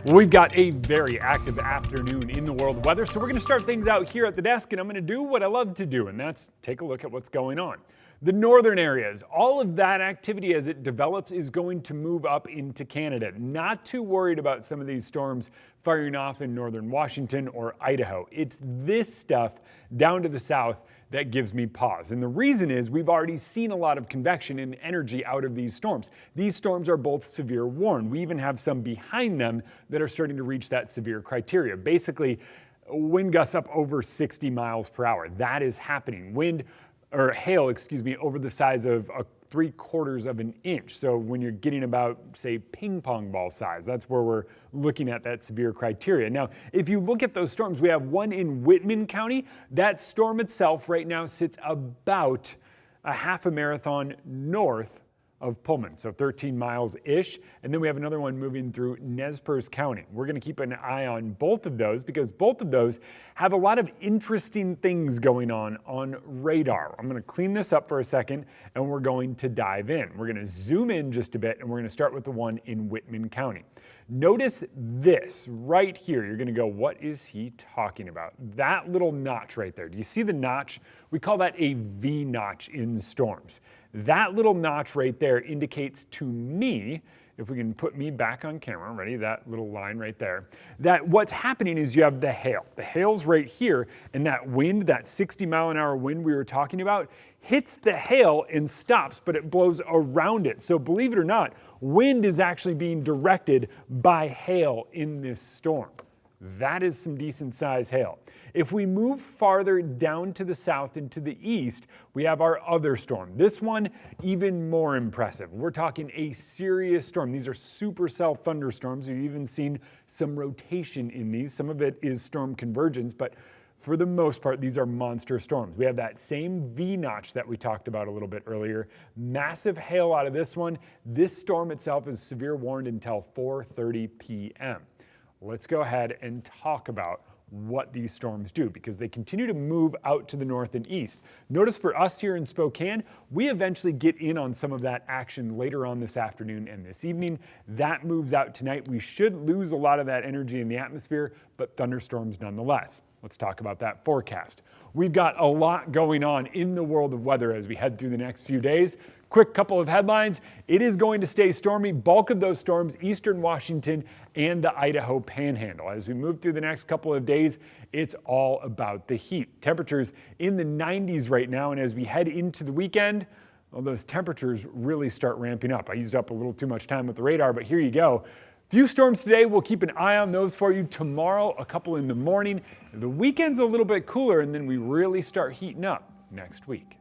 Well, we've got a very active afternoon in the world of weather, so we're going to start things out here at the desk, and I'm going to do what I love to do, and that's take a look at what's going on. The northern areas, all of that activity as it develops is going to move up into Canada. Not too worried about some of these storms firing off in northern Washington or Idaho. It's this stuff down to the south that gives me pause. And the reason is we've already seen a lot of convection and energy out of these storms. These storms are both severe warned. We even have some behind them that are starting to reach that severe criteria. Basically, wind gusts up over 60 miles per hour. That is happening. Hail, over the size of 3/4 of an inch. So when you're getting about, say, ping pong ball size, that's where we're looking at that severe criteria. Now, if you look at those storms, we have one in Whitman County. That storm itself right now sits about a half a marathon north of Pullman, so 13 miles-ish. And then we have another one moving through Nez Perce County. We're going to keep an eye on both of those because both of those have a lot of interesting things going on radar. I'm going to clean this up for a second and we're going to dive in. We're going to zoom in just a bit and we're going to start with the one in Whitman County. Notice this right here. You're going to go, what is he talking about? That little notch right there. Do you see the notch? We call that a V notch in storms. That little notch right there indicates to me, if we can put me back on camera, ready, that little line right there, that what's happening is you have the hail. The hail's right here, and that wind, that 60-mile-an-hour wind we were talking about, hits the hail and stops, but it blows around it. So believe it or not, wind is actually being directed by hail in this storm. That is some decent size hail. If we move farther down to the south and to the east, we have our other storm. This one, even more impressive. We're talking a serious storm. These are supercell thunderstorms. You've even seen some rotation in these. Some of it is storm convergence, but for the most part, these are monster storms. We have that same V notch that we talked about a little bit earlier. Massive hail out of this one. This storm itself is severe warned until 4:30 p.m. Let's go ahead and talk about what these storms do because they continue to move out to the north and east. Notice for us here in Spokane, we eventually get in on some of that action later on this afternoon and this evening. That moves out tonight. We should lose a lot of that energy in the atmosphere, but thunderstorms nonetheless. Let's talk about that forecast. We've got a lot going on in the world of weather as we head through the next few days. Quick couple of headlines. It is going to stay stormy. Bulk of those storms, eastern Washington and the Idaho Panhandle. As we move through the next couple of days, it's all about the heat. Temperatures in the 90s right now, and as we head into the weekend, well, those temperatures really start ramping up. I used up a little too much time with the radar, but here you go. Few storms today. We'll keep an eye on those for you. Tomorrow, a couple in the morning. The weekend's a little bit cooler, and then we really start heating up next week.